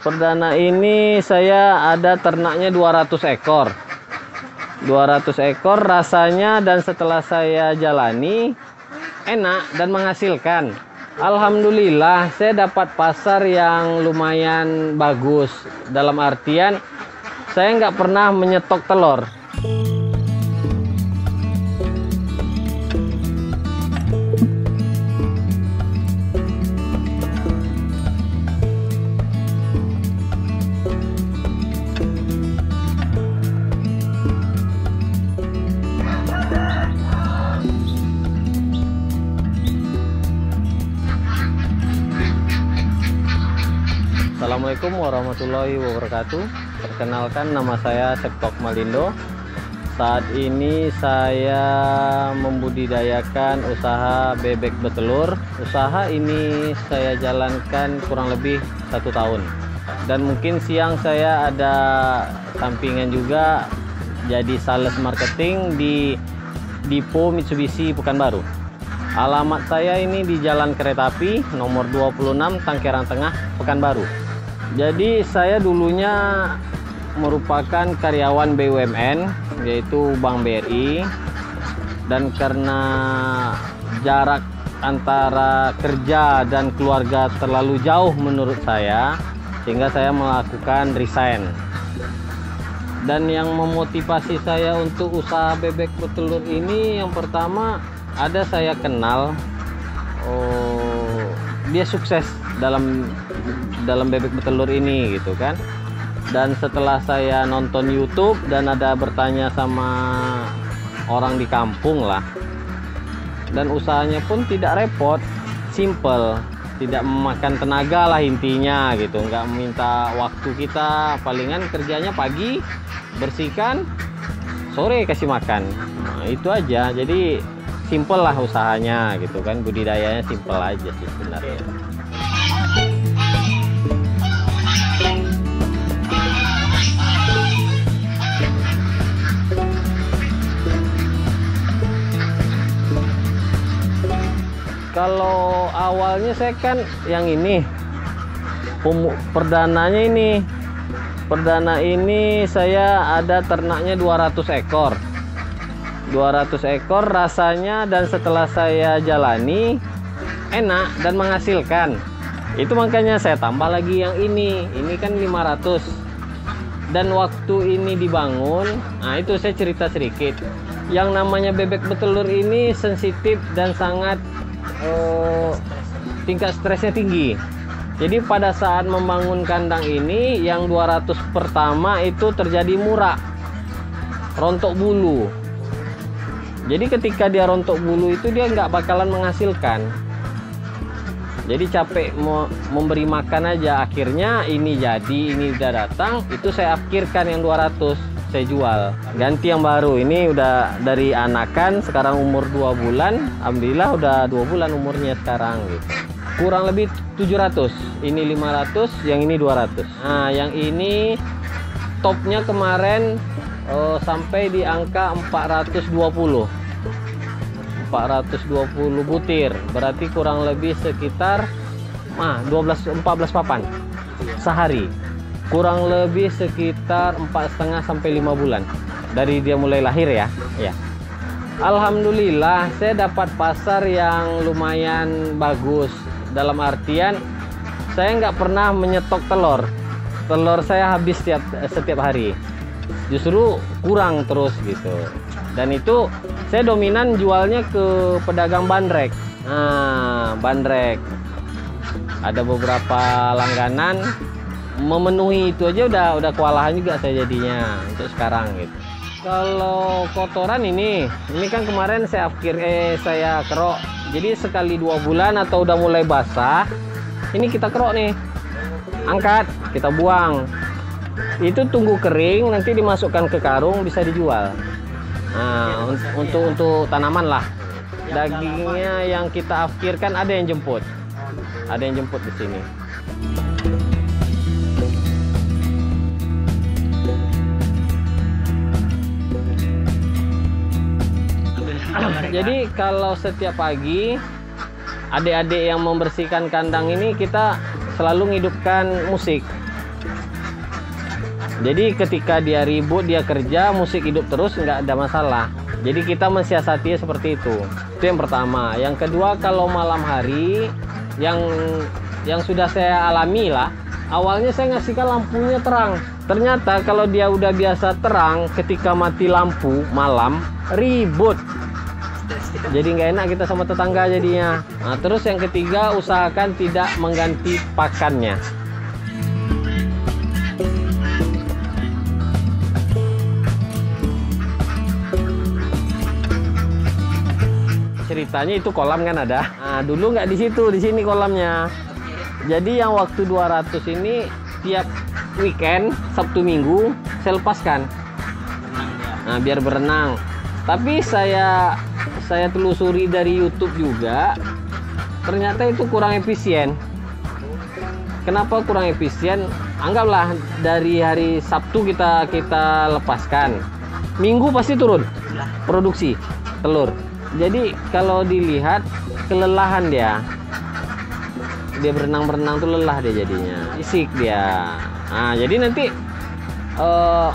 Perdana ini saya ada ternaknya 200 ekor. 200 ekor rasanya, dan setelah saya jalani enak dan menghasilkan. Alhamdulillah saya dapat pasar yang lumayan bagus. Dalam artian saya nggak pernah menyetok telur. Assalamualaikum warahmatullahi wabarakatuh. Perkenalkan, nama saya Septok Malindo. Saat ini saya membudidayakan usaha bebek betelur. Usaha ini saya jalankan kurang lebih 1 tahun. Dan mungkin siang saya ada sampingan juga jadi sales marketing di Depo Mitsubishi Pekanbaru. Alamat saya ini di Jalan Kereta Api nomor 26 Tangkerang Tengah, Pekanbaru. Jadi saya dulunya merupakan karyawan BUMN, yaitu Bank BRI, dan karena jarak antara kerja dan keluarga terlalu jauh menurut saya, sehingga saya melakukan resign. Dan yang memotivasi saya untuk usaha bebek betelur ini, yang pertama ada saya kenal, dia sukses dalam bebek betelur ini gitu kan. Dan setelah saya nonton YouTube dan ada bertanya sama orang di kampung lah, dan usahanya pun tidak repot, simple, tidak memakan tenaga lah intinya gitu, nggak minta waktu kita, palingan kerjanya pagi bersihkan, sore kasih makan, nah, itu aja. Jadi simple lah usahanya gitu kan, budidayanya simple aja sih sebenarnya. Kalau awalnya saya kan yang ini perdananya ini. Perdana ini saya ada ternaknya 200 ekor. 200 ekor rasanya, dan setelah saya jalani enak dan menghasilkan. Itu makanya saya tambah lagi yang ini kan 500. Dan waktu ini dibangun, nah itu saya cerita sedikit. Yang namanya bebek betelur ini sensitif dan sangat tingkat stresnya tinggi. Jadi pada saat membangun kandang ini, yang 200 pertama itu terjadi murak, rontok bulu. Jadi ketika dia rontok bulu itu dia nggak bakalan menghasilkan. Jadi capek mau memberi makan aja. Akhirnya ini udah datang, itu saya akhirkan yang 200, saya jual. Ganti yang baru, ini udah dari anakan, sekarang umur 2 bulan. Alhamdulillah udah 2 bulan umurnya sekarang gitu. Kurang lebih 700, ini 500, yang ini 200. Nah yang ini topnya kemarin sampai di angka 420 butir, berarti kurang lebih sekitar 14 papan sehari, kurang lebih sekitar 4,5 sampai 5 bulan dari dia mulai lahir ya. Alhamdulillah saya dapat pasar yang lumayan bagus. Dalam artian saya nggak pernah menyetok telur saya habis setiap hari, justru kurang terus gitu. Dan itu saya dominan jualnya ke pedagang bandrek. Nah, bandrek ada beberapa langganan, memenuhi itu aja udah kewalahan juga saya jadinya untuk sekarang gitu. Kalau kotoran ini kan kemarin saya kerok. Jadi sekali 2 bulan atau udah mulai basah, ini kita kerok nih, angkat, kita buang. Itu tunggu kering, nanti dimasukkan ke karung, bisa dijual. Nah, untuk tanaman lah. Dagingnya yang kita afkirkan ada yang jemput di sini. Jadi kalau setiap pagi adik-adik yang membersihkan kandang ini, kita selalu menghidupkan musik. Jadi ketika dia ribut, dia kerja, musik hidup terus, nggak ada masalah. Jadi kita mensiasatinya seperti itu. Itu yang pertama. Yang kedua, kalau malam hari yang sudah saya alami lah. Awalnya saya ngasihkan lampunya terang. Ternyata kalau dia udah biasa terang, ketika mati lampu malam ribut. Jadi nggak enak kita sama tetangga jadinya. Nah, terus yang ketiga, usahakan tidak mengganti pakannya. Ceritanya itu kolam kan ada. Nah, dulu nggak di situ, di sini kolamnya. Jadi yang waktu 200 ini tiap weekend, Sabtu Minggu saya lepaskan. Nah, biar berenang. Tapi saya telusuri dari YouTube juga, ternyata itu kurang efisien. Kenapa kurang efisien? Anggaplah dari hari Sabtu kita lepaskan, Minggu pasti turun produksi telur. Jadi kalau dilihat kelelahan dia berenang tuh lelah dia jadinya, isik dia. Nah, jadi nanti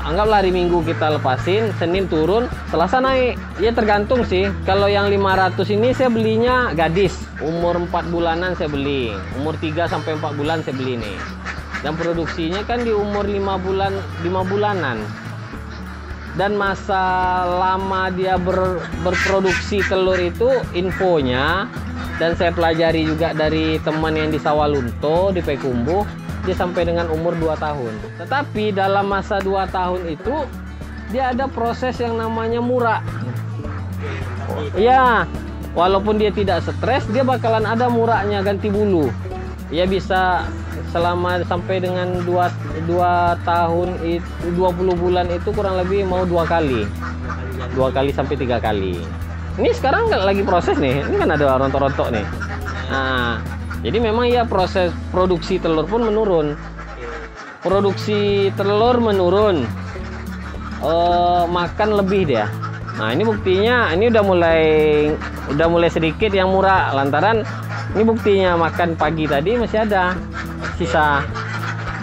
anggaplah hari Minggu kita lepasin, Senin turun, Selasa naik. Ya tergantung sih. Kalau yang 500 ini saya belinya gadis, umur 4 bulanan saya beli, umur 3 sampai 4 bulan saya beli nih. Dan produksinya kan di umur 5 bulanan. Dan masa lama dia berproduksi telur itu infonya, dan saya pelajari juga dari teman yang di Sawalunto, di Payakumbuh, dia sampai dengan umur 2 tahun. Tetapi dalam masa 2 tahun itu dia ada proses yang namanya murak. Ya, walaupun dia tidak stres, dia bakalan ada muraknya, ganti bulu. Ya bisa selama sampai dengan 2 tahun itu 20 bulan itu kurang lebih mau 2 kali sampai 3 kali. Ini sekarang lagi proses nih, ini kan ada rontok-rontok nih. Nah, jadi memang ya proses produksi telur pun menurun. Produksi telur menurun, makan lebih dia. Nah, ini buktinya, ini udah mulai sedikit yang murah, lantaran ini buktinya makan pagi tadi masih ada sisa.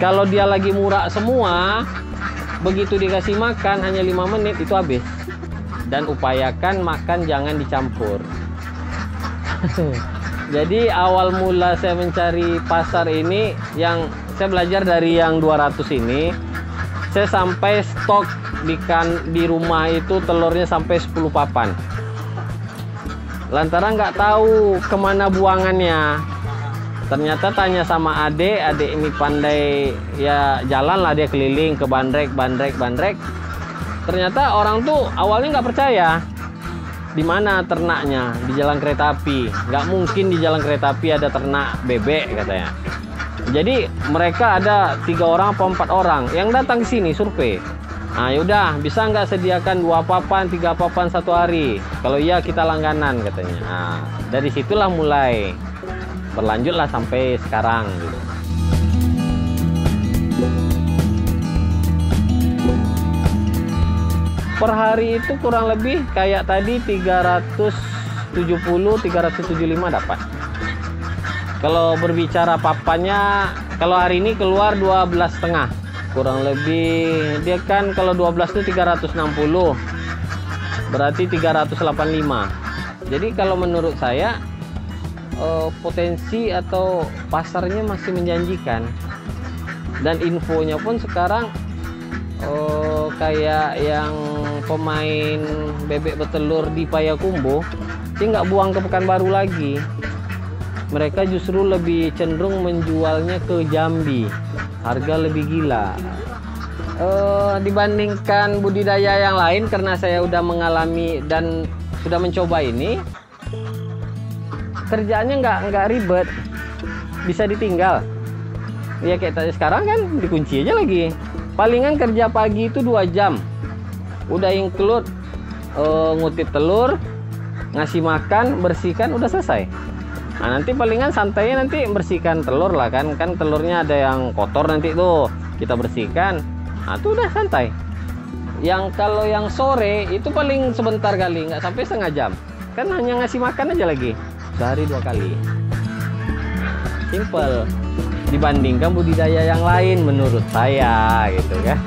Kalau dia lagi murah semua, begitu dikasih makan hanya 5 menit itu habis. Dan upayakan makan jangan dicampur. Jadi awal mula saya mencari pasar ini, yang saya belajar dari yang 200 ini, saya sampai stok di rumah itu telurnya sampai 10 papan. Lantaran nggak tahu kemana buangannya. Ternyata tanya sama adik ini pandai ya, jalan lah dia keliling ke bandrek. Ternyata orang tuh awalnya nggak percaya. Di mana ternaknya? Di jalan kereta api. Nggak mungkin di jalan kereta api ada ternak bebek katanya. Jadi mereka ada 3 orang atau 4 orang yang datang ke sini survei. Nah, yaudah, bisa nggak sediakan 2 papan, 3 papan 1 hari? Kalau iya kita langganan katanya. Nah, dari situlah mulai berlanjutlah sampai sekarang gitu. Per hari itu kurang lebih kayak tadi 370-375 dapat. Kalau berbicara papannya, kalau hari ini keluar 12,5 kurang lebih. Dia kan kalau 12 itu 360, berarti 385. Jadi kalau menurut saya potensi atau pasarnya masih menjanjikan. Dan infonya pun sekarang kayak yang pemain bebek betelur di Payakumbuh, dia nggak buang ke Pekanbaru lagi. Mereka justru lebih cenderung menjualnya ke Jambi, harga lebih gila dibandingkan budidaya yang lain. Karena saya udah mengalami dan sudah mencoba ini, kerjaannya nggak ribet, bisa ditinggal. Ya kayak tadi sekarang kan dikunci aja lagi. Palingan kerja pagi itu 2 jam, udah include ngutip telur, ngasih makan, bersihkan, udah selesai. Nah, nanti palingan santainya nanti bersihkan telur lah kan telurnya ada yang kotor nanti tuh kita bersihkan. Nah, itu udah santai. Kalau yang sore itu paling sebentar kali, nggak sampai setengah jam, kan hanya ngasih makan aja lagi, sehari 2 kali. Simple. dibandingkan budidaya yang lain menurut saya gitu kan.